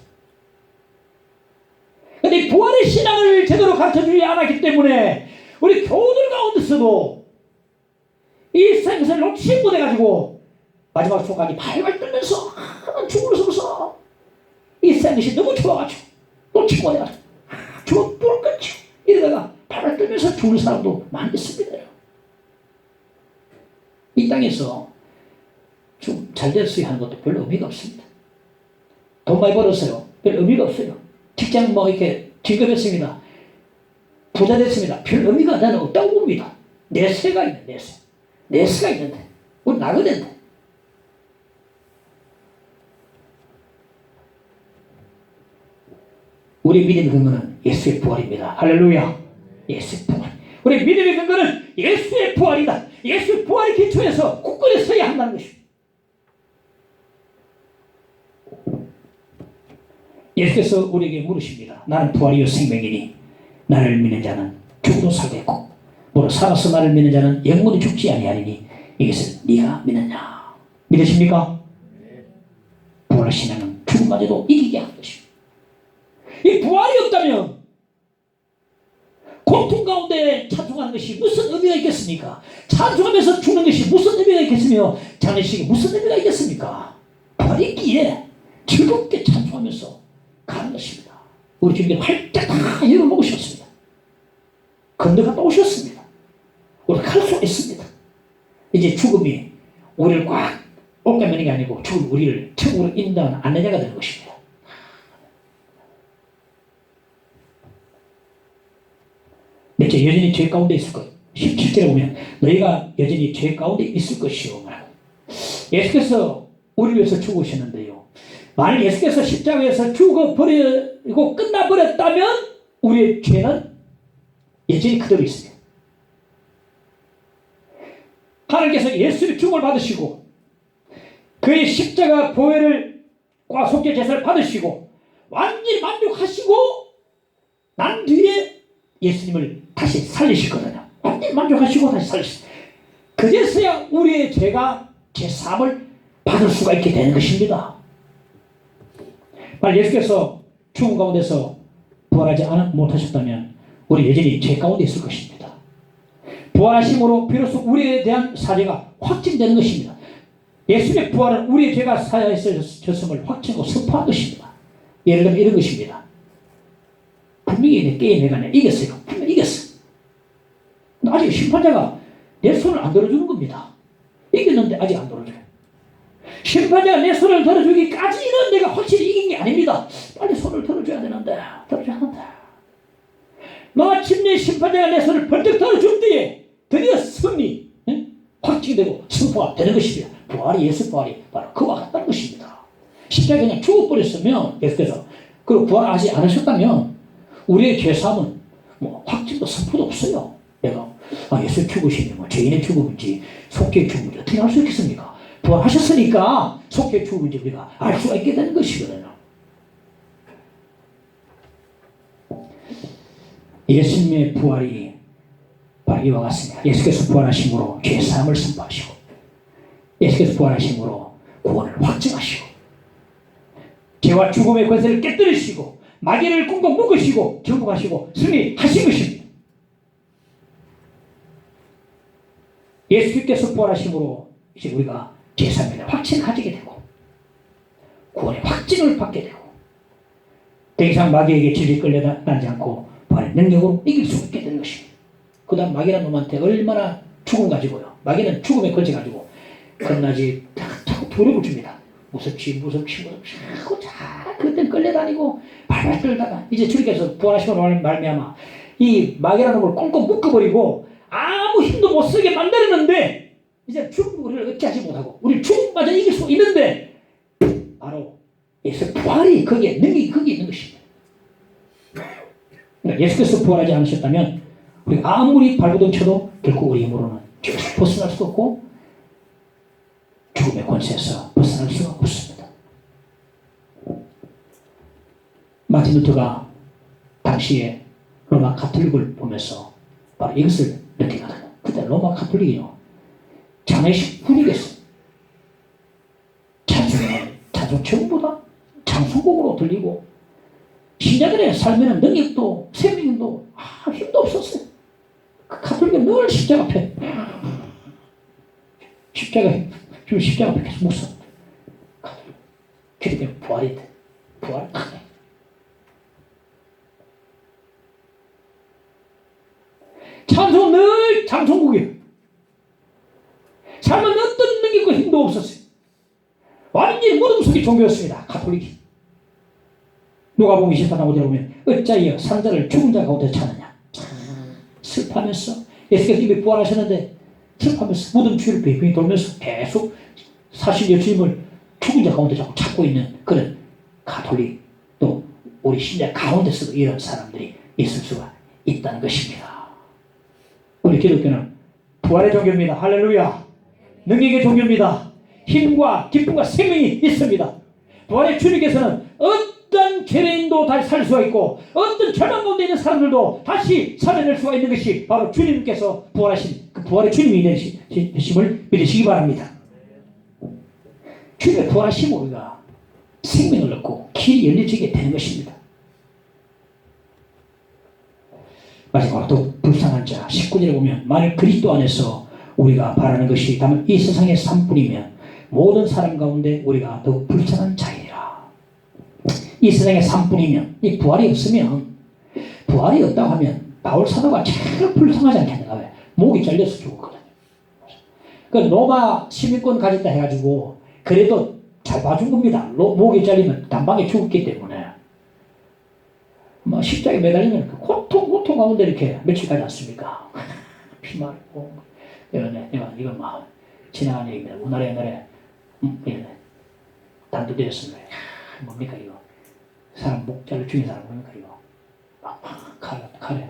그런데 부활의 신앙을 제대로 가르쳐주지 않았기 때문에 우리 교우들 가운데서도 이 생것을 놓치지 못해가지고 마지막 순간이 발발 떨면서 죽으면서 이 생것이 너무 좋아가지고 놓치고 못해가지고 죽어 뿔끝이 이러다가 발발 떨면서 죽는 사람도 많이 있습니다. 이 땅에서 좀 잘 됐어요 하는 것도 별로 의미가 없습니다. 돈 많이 벌었어요. 별 의미가 없어요. 직장 뭐 이렇게 진급했습니다. 부자 됐습니다. 별 의미가 나는 없다고 봅니다. 내세가 있는 내세가 있는데 우리 나거든데 우리 믿음의 근거는 예수의 부활입니다. 할렐루야. 예수의 부활. 우리 믿음의 근거는 예수의 부활이다. 예수의 부활의 기초에서 굳건히 서야 한다는 것입니다. 예수께서 우리에게 물으십니다. 나는 부활이요 생명이니 나를 믿는 자는 죽어도 살겠고 무릇 살아서 나를 믿는 자는 영원히 죽지 아니하리니 이것을 네가 믿느냐? 믿으십니까? 부활의 신앙은 죽음마저도 이기게 하는 것입니다. 이 부활이 없다면 고통 가운데 찬송하는 것이 무슨 의미가 있겠습니까? 찬송하면서 죽는 것이 무슨 의미가 있겠으며 장례식이 무슨 의미가 있겠습니까? 부활이 있기에 즐겁게 찬송하면서 가는 것입니다. 우리 주님께서 활짝 다 열어놓으셨습니다. 건너갔다 오셨습니다. 우리가 갈 수 있습니다. 이제 죽음이 우리를 꽉 옥가매는 게 아니고 죽음이 우리를 천국으로 인도하는 안내자가 되는 것입니다. 넷째, 여전히 죄 가운데 있을 것. 17절에 보면 너희가 여전히 죄 가운데 있을 것이요. 예수께서 우리를 위해서 죽으셨는데요. 만일 예수께서 십자가에서 죽어버리고 끝나버렸다면 우리의 죄는 여전히 그대로 있습니다. 하나님께서 예수의 죽음을 받으시고 그의 십자가 보혈을 속죄 제사를 받으시고 완전히 만족하시고 난 뒤에 예수님을 다시 살리시거든요. 완전히 만족하시고 다시 살리시고 그제서야 우리의 죄가 제사함을 받을 수가 있게 되는 것입니다. 만약 예수께서 죽음 가운데서 부활하지 못하셨다면 우리 여전히 죄 가운데 있을 것입니다. 부활하심으로 비로소 우리에 대한 사죄가 확증되는 것입니다. 예수의 부활은 우리의 죄가 사하였음을 확증하고 선포한 것입니다. 예를 들면 이런 것입니다. 분명히 내 게임에 내가 이겼어요. 분명히 이겼어. 아직 심판자가 내 손을 안 들어주는 겁니다. 이겼는데 아직 안 들어줘요. 심판자가 내 손을 들어주기까지는 내가 확실히 이긴 게 아닙니다. 빨리 손을 들어줘야 되는데 마침내 심판자가 내 손을 벌떡 들어줄 때에 드디어 승리 확증되고 선포가 되는 것입니다. 부활이 예수 부활이 바로 그와 같다는 것입니다. 십자가에 그냥 죽어버렸으면 예수께서 그리고 부활하지 않으셨다면 우리의 죄사함은 뭐 확증도 선포도 없어요. 내가 예수 죽으시니 뭐 죄인의 죽음인지 속죄의 죽음인지 어떻게 알 수 있겠습니까? 부활하셨으니까 속죄의 죽음인지 우리가 알 수가 있게 되는 것이거든요. 예수님의 부활이 바로 이와 같습니다. 예수께서 부활하심으로 죄사함을 선포하시고 예수께서 부활하심으로 구원을 확증하시고 죄와 죽음의 권세를 깨뜨리시고 마귀를 꽁꽁 묶으시고 정복하시고 승리하신 것입니다. 예수께서 부활하심으로 이제 우리가 죄사함을 확증을 가지게 되고 구원의 확증을 받게 되고 더 이상 마귀에게 질질 끌려다니지 않고 능력으로 이길 수 있게 되는 것입니다. 그 다음 마귀라는 놈한테 얼마나 죽음 가지고요. 마귀는 죽음에 걸쳐가지고 겁나지 자꾸 두려움을 줍니다. 무섭지 하고 자 그때 끌려다니고 발발 떨다가 이제 주님께서 부활하시고 말미암아 이 마귀라는 놈을 꽁꽁 묶어버리고 아무 힘도 못 쓰게 만들었는데 이제 죽음 우리를 어찌하지 못하고 우리 죽음마저 이길 수 있는데 바로 예수 부활이 거기에 능력이 거기에 있는 것입니다. 그러니까 예수께서 부활하지 않으셨다면 우리가 아무리 발버둥 쳐도 결코 우리 힘으로는 벗어날 수 없고 죽음의 권세에서 벗어날 수가 없습니다. 마틴 루터가 당시에 로마 가톨릭을 보면서 바로 이것을 느끼거든요. 그때 로마 가톨릭이요 장례식 분위기였어요. 찬송 전부다 장송곡으로 들리고 신자들의 삶에는 능력도 생명도 힘도 없었어요. 그 가톨릭은 늘 십자가 앞에 십자가 앞에 계속 묵상. 가톨릭 그렇게 부활이 돼. 부활 크네. 찬송 늘 장송곡이에요. 삶은 어떤 능력과 힘도 없었어요. 완전히 무덤 속의 종교였습니다. 가톨릭이. 누가복음 24장 5절에 보면 어찌하여 산자를 죽은 자 가운데 찾느냐. 슬퍼하면서 예수께서 이미 부활하셨는데 슬퍼하면서 무덤 주위를 빙빙 돌면서 계속 사실 예수님을 죽은 자 가운데 자꾸 찾고 있는 그런 가톨릭 또 우리 신자 가운데서도 이런 사람들이 있을 수가 있다는 것입니다. 우리 기독교는 부활의 종교입니다. 할렐루야. 능력의 종교입니다. 힘과 기쁨과 생명이 있습니다. 부활의 주님께서는 어떤 죄인도 다시 살 수가 있고 어떤 절망 가운데 있는 사람들도 다시 살아낼 수가 있는 것이 바로 주님께서 부활하신 그 부활의 주님이 되심을 믿으시기 바랍니다. 주님의 부활하심 우리가 생명을 얻고 길이 열려지게 되는 것입니다. 마지막으로 또 불쌍한 자 19절에 보면 만일 그리스도 안에서 우리가 바라는 것이 다만 이 세상의 삶뿐이면 모든 사람 가운데 우리가 더욱 불쌍한 자이라. 이 세상의 삶뿐이면 이 부활이 없으면 부활이 없다고 하면 바울 사도가 제일 불쌍하지 않겠는가. 왜? 목이 잘려서 죽었거든요. 그 로마 시민권 가졌다 해가지고 그래도 잘 봐준 겁니다. 목이 잘리면 단방에 죽었기 때문에 뭐 십자가에 매달리면 그 고통 가운데 이렇게 며칠 가지 않습니까? 피 마르고 이건 막 지나간 얘기입니다. 우리나라 옛날에 단두대였습니다. 뭡니까 이거? 사람 목 잘라 죽인 사람 뭡니까 이거? 칼에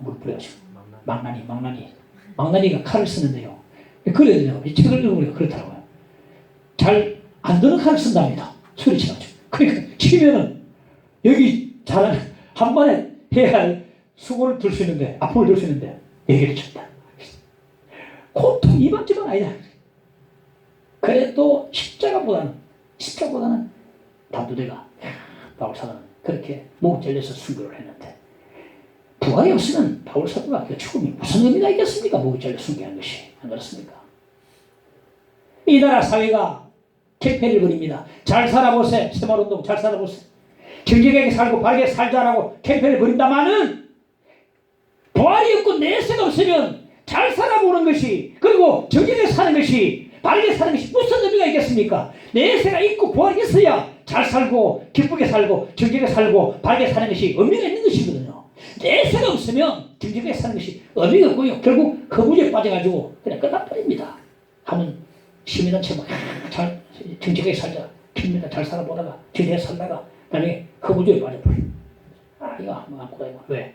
물 뿌려가지고 망나니가 칼을 쓰는데요. 그래요. 이 책을 읽어보니까 그렇더라고요. 잘 안 드는 칼을 쓴답니다. 소리쳐가지고. 그러니까 치면은 여기 잘하는 한 번에 해야 할 수고를 들 수 있는데 아픔을 들 수 있는데 얘기를 쳤다. 고통 이만저만 아니다. 그래도 십자가보다는 단두대가 바울 사도는 그렇게 목 잘려서 순교를 했는데 부활이 없으면 바울 사도가 그 죽음이 무슨 의미가 있겠습니까? 목이 잘려 순교한 것이 안 그렇습니까? 이 나라 사회가 개폐를 벌입니다. 잘 살아보세요. 새마을운동 잘 살아보세요. 정직하게 살고 바르게 살자라고 캠페인을 벌인다마는 부활이 없고 내세가 없으면 잘 살아보는 것이 그리고 정직하게 사는 것이 바르게 사는 것이 무슨 의미가 있겠습니까? 내세가 있고 부활이 있어야 잘 살고 기쁘게 살고 정직하게 살고 바르게 사는 것이 의미가 있는 것이거든요. 내세가 없으면 정직하게 사는 것이 의미가 없고요. 결국 허무주의에 빠져가지고 그냥 끝나버립니다. 하면 시민단체 막 잘 정직하게 살자. 깁니다. 잘 살아보다가 정직하게 살다가 나중에 허무주의에 빠져버려요. 이거 한번 안고 다니고. 왜?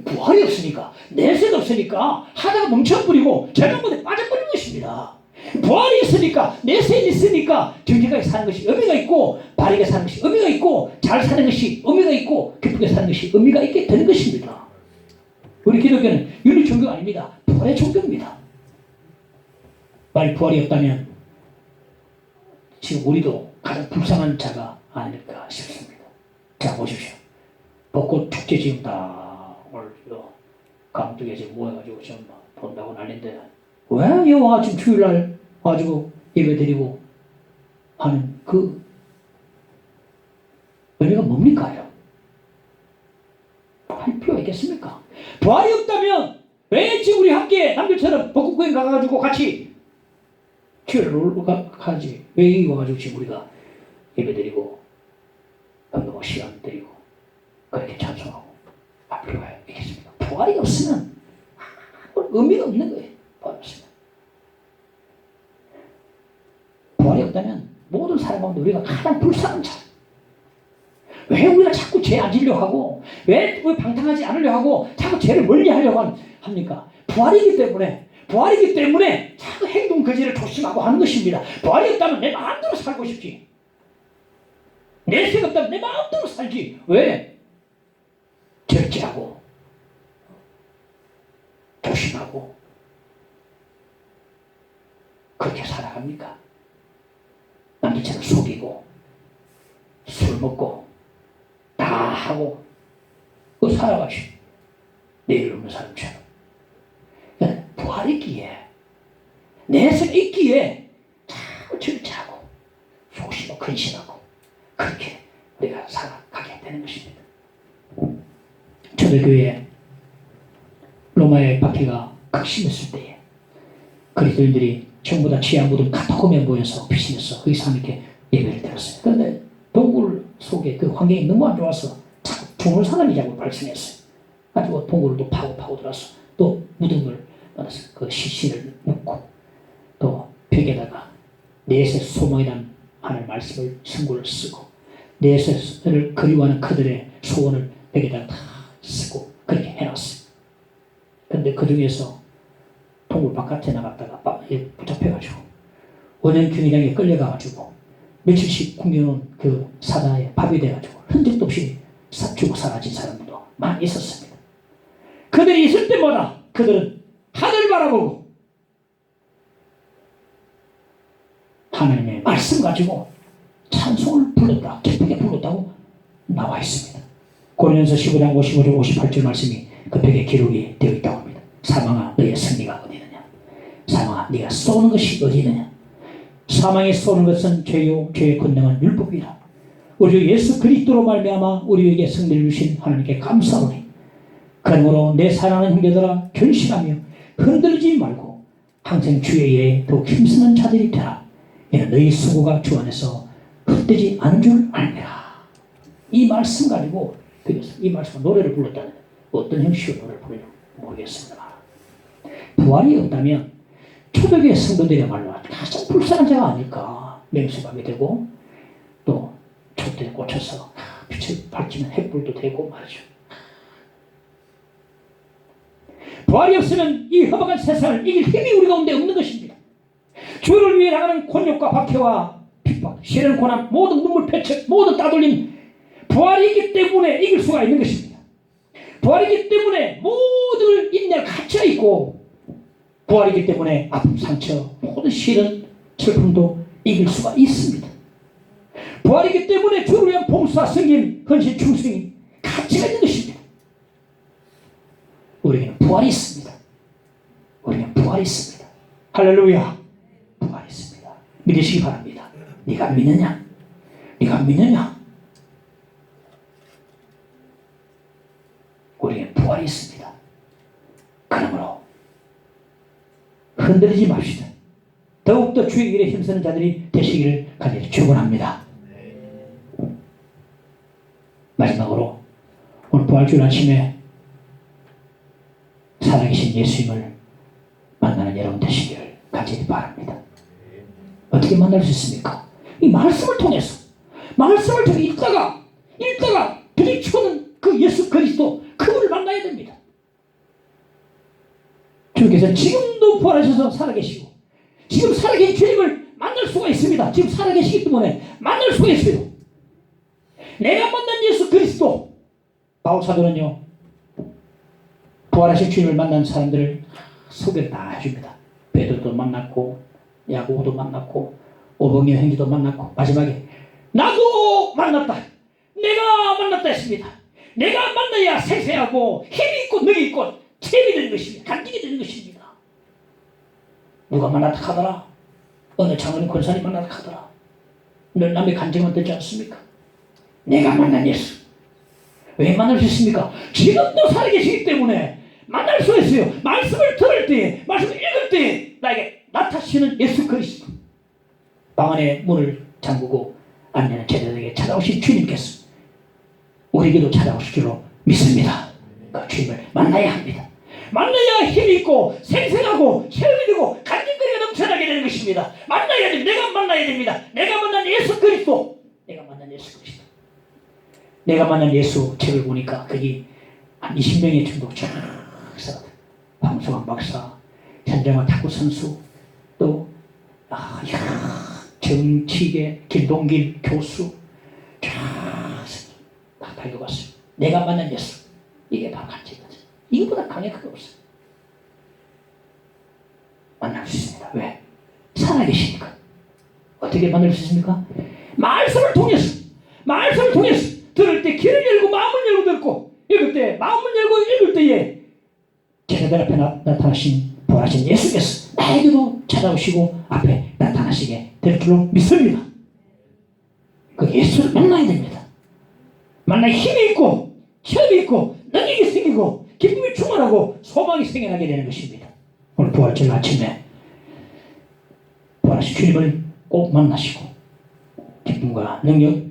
부활이 없으니까 내세가 없으니까 하다가 멈춰버리고 절망군에 빠져버리는 것입니다. 부활이 있으니까 내세가 있으니까 정직하게 사는 것이 의미가 있고 바르게 사는 것이 의미가 있고 잘 사는 것이 의미가 있고 기쁘게 사는 것이 의미가 있게 되는 것입니다. 우리 기독교는 윤리 종교가 아닙니다. 부활의 종교입니다. 만약 부활이 없다면 지금 우리도 가장 불쌍한 자가 아닐까 싶습니다. 자 보십시오. 벚꽃 축제 지금 다 오늘 강쪽에 지금 모여가지고 지금 본다고 난리인데 왜 여호와 지금 주일날 와가지고 예배드리고 하는 그 의미가 뭡니까? 할 필요가 있겠습니까? 있겠습니까? 부활이 없다면 왜 지금 우리 함께 남들처럼 벚꽃구경 가가지고 같이 교회를 놀러 가지? 왜 여기 와가지고 지금 우리가 예배드리고 건너고 시간 드리고 그렇게 찬송하고 앞으로 가야 되겠습니까? 부활이 없으면 의미가 없는 거예요. 부활이 없으면. 부활이 없다면 모든 사람 가운데 우리가 가장 불쌍한 자. 왜 우리가 자꾸 죄 안 지려고 하고 왜 방탕하지 않으려고 하고 자꾸 죄를 멀리 하려고 합니까? 부활이기 때문에 자꾸 행동 거지를 조심하고 하는 것입니다. 부활이 없다면 내 마음대로 살고 싶지. 내세가 없다면 내 마음대로 살지. 왜? 절제하고 조심하고 그렇게 살아갑니까? 남들처럼 속이고 술 먹고 다 하고 그 살아가시 내일 없는 사람처럼. 부활이 있기에 내세가 있기에 참 절제하고 소심하고 근신하고 그렇게 우리가 살아가게 되는 것입니다. 초대교회에 로마의 박해가 극심했을 때에 그리스도인들이 전부 다 지하 무덤 카타콤에 모여서 피신해서 거기서 함께 예배를 드렸어요. 그런데 동굴 속에 그 환경이 너무 안 좋아서 자꾸 죽는 사람이라고 발생했어요. 가지고 동굴을 또 파고 들어서 또 무덤을 받아서 그 시신을 묻고 또 벽에다가 넷의 소망이라는 하나님의 말씀을 선고를 쓰고 넷을 그리워하는 그들의 소원을 벽에다가 다 쓰고 그렇게 해놨어요. 그런데 그 중에서 동굴 바깥에 나갔다가 붙잡혀가지고 원형경기장에 끌려가가지고 며칠씩 굶겨놓은 그 사자에 밥이 돼가지고 흔적도 없이 죽고 사라진 사람들도 많이 있었습니다. 그들이 있을 때마다 그들은 하늘을 바라보고 하나님의 말씀 가지고 찬송을 불렀다, 기쁘게 불렀다고 나와 있습니다. 고린도전서 15장 55절 58절 말씀이 그 벽에 기록이 되어 있다고 합니다. 사망아 너의 승리가 어디 있느냐? 사망아 네가 쏘는 것이 어디 있느냐? 사망에 쏘는 것은 죄요 죄의 권능은 율법이라. 우리 예수 그리스도로 말미암아 우리에게 승리를 주신 하나님께 감사하노니 그러므로 내 사랑하는 형제들아 결심하며 흔들리지 말고 항상 주의 일에 더욱 힘쓰는 자들이 되라. 이는 너희 수고가 주 안에서 헛되지 않은 줄 알미라. 이 말씀 가지고 이 말씀 노래를 불렀다는 어떤 형식으로 노래를 부르는지 모르겠습니다. 부활이 없다면 초대교회 성도들이야말로 가장 불쌍한 자가 아닐까. 맹수감이 되고 또 촛대에 꽂혀서 빛을 밝히면 햇불도 되고 말이죠. 부활이 없으면 이 험악한 세상을 이길 힘이 우리 가운데 없는 것입니다. 주를 위해 나가는 곤욕과 박해와 핍박, 시련, 고난, 모든 눈물, 패착, 모든 따돌림 부활이 있기 때문에 이길 수가 있는 것입니다. 부활이기 때문에 모든 인내가 갇혀 있고 부활이기 때문에 아픔, 상처, 모든 시련, 슬픔도 이길 수가 있습니다. 부활이기 때문에 주를 위한 봉사, 승인, 헌신, 충성이 가치가 있는 것입니다. 우리에게는 부활이 있습니다. 우리에게는 부활이 있습니다. 할렐루야. 부활이 있습니다. 믿으시기 바랍니다. 네가 믿느냐? 네가 믿느냐? 우리에게는 부활이 있습니다. 그러므로 흔들리지 맙시다. 더욱더 주의 일에 힘쓰는 자들이 되시기를 간절히 축원합니다. 마지막으로 오늘 부활주일 아침에 살아계신 예수님을 만나는 여러분 되시기를 간절히 바랍니다. 어떻게 만날 수 있습니까? 이 말씀을 통해서 읽다가 부딪히는 그 예수 그리스도 그분을 만나야 됩니다. 주께서 지금도 부활하셔서 살아계시고 지금 살아계신 주님을 만날 수가 있습니다. 지금 살아계시기 때문에 만날 수가 있어요. 내가 만난 예수 그리스도. 바울 사도는요 부활하신 주님을 만난 사람들을 소개를 다 해줍니다. 베드로도 만났고 야고보도 만났고 오병이어 형제도 만났고 마지막에 나도 만났다. 내가 만났다 했습니다. 내가 만나야 생생하고 힘이 있고 능이 있고 체험이 되는 것입니다. 간직이 되는 것입니다. 누가 만났다 하더라. 어느 장로님 권사님 만났다 하더라. 늘 남의 간증만 듣지 않습니까? 내가 만난 예수. 왜 만날 수 있습니까? 지금도 살아계시기 때문에 만날 수 있어요. 말씀을 들을 때, 말씀을 읽을 때 나에게 나타나시는 예수 그리스도. 방 안에 문을 잠그고 안내는 제자들에게 찾아오신 주님께서 우리에게도 찾아오실 줄로 믿습니다. 그 주님을 만나야 합니다. 만나야 힘이 있고 생생하고 체험이 되고 간증거리가 넘쳐나게 되는 것입니다. 만나야 됩니다. 내가 만나야 됩니다. 내가 만난 예수 그리스도. 내가 만난 예수 그리스도. 내가 만난 예수 책을 보니까 거기 한 20명의 정도 쫙 있어요. 황소환 박사, 현정화 탁구 선수, 또 정치계 김동길 교수 쫙 달려갔어요. 내가 만난 예수. 이게 바로 간증이거든. 이거보다 강력한 게 없어요. 만날 수 있습니다. 왜? 살아계시니까. 어떻게 만날 수 있습니까? 말씀을 통해서 들을 때 귀를 열고 마음을 열고 듣고 읽을 때 마음을 열고 읽을 때에 제자들 앞에 나타나신 부활하신 예수께서 나에게도 찾아오시고 앞에 나타나시게 될 줄로 믿습니다. 그 예수를 만나야 됩니다. 만나 힘이 있고 체험이 있고 능력이 생기고 기쁨이 충만하고 소망이 생겨나게 되는 것입니다. 오늘 부활절 아침에 부활하신 주님을 꼭 만나시고 기쁨과 능력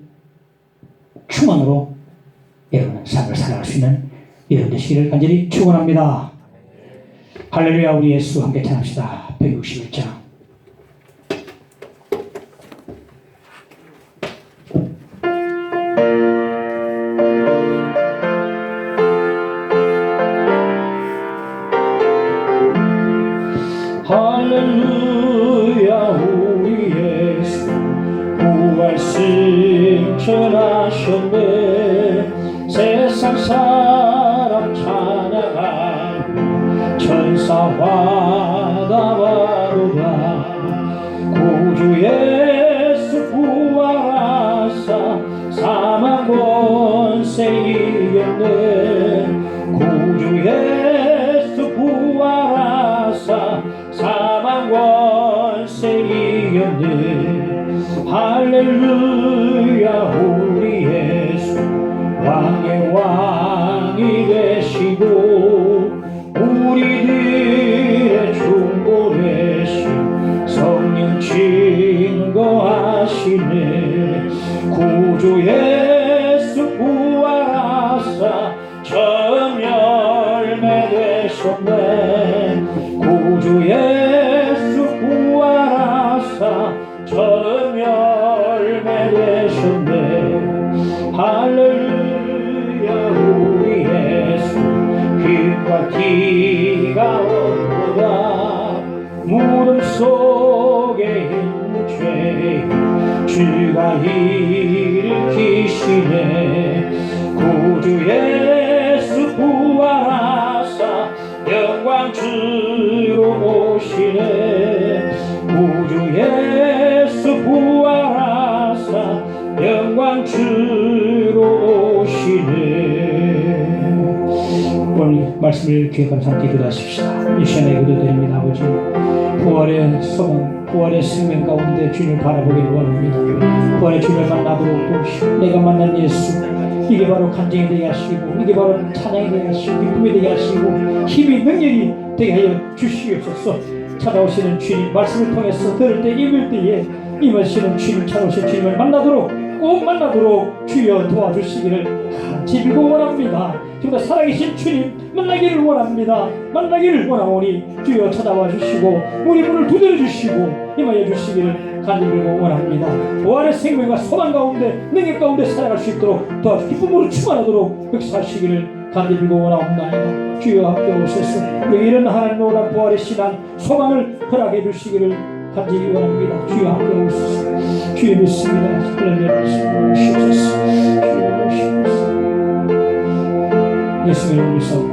충만으로 여러분은 삶을 살아갈 수 있는 여러분 되시기를 간절히 축원합니다. 할렐루야. 우리 예수 함께 찬합시다. 161장. 할렐루야. 우리 예수 부활승 전하셨네. 세상 사람 찬양하고 천사와 나바로다. 구주 예수 부활하사 사망 권세 이겼네. 구주 예수 부활하사 사망 권세 이겼네. 할렐루야. 우리 예수 왕의 왕이 되시고 우리들의 중보 되신 성령 증거하시네. 구주 예수 부활하사 처음 열매 되셨네. 구주 예수 부활하사 처음 열매 되셨네. 할렐루야. 우리 예수 빛과 티가 없도다. 무덤 속에 있는 죄 주가 일으키시네. 구주 예수 부활하사 영광 주로 오시네. 구주 예수 부활하사 영광 주로 오시네. 오늘 말씀을 기억하는 상태 기도하십시다. 이 시간에 기도드립니다. 아버지, 부활의 소망, 부활의 생명 가운데 주님을 바라보기를 원합니다. 부활의 주님을 만나도록 도우시고 내가 만난 예수, 이게 바로 간증이 되게 하시고 이게 바로 찬양이 되게 하시고 기쁨이 되게 하시고 힘이 능력이 되게 하여 주시옵소서. 찾아오시는 주님 말씀을 통해서 들을 때 읽을 때에 임하시는 주님, 찾아오시는 주님을 만나도록 꼭 만나도록 주여 도와주시기를 간절히 빌고 원합니다. 지금도 살아계신 주님 만나기를 원합니다. 만나기를 원하오니 주여 찾아와 주시고 우리 문을 두드려 주시고 임하여 주시기를 간절히 빌고 원합니다. 부활의 생명과 소망 가운데 능력 가운데 살아갈 수 있도록 도와주 기쁨으로 충만하도록 역사하시기를 간절히 빌고 원하옵나이다. 주여 함께 오셔서 우리 이런 하나님 오란 부활의 신앙 소망을 허락해 주시기를 간절히 원합니다. 주여 함께 오셔서 주여 믿습니다. 하나님 오시옵소서. 주여 오시옵소서. 예수님을 믿습니다.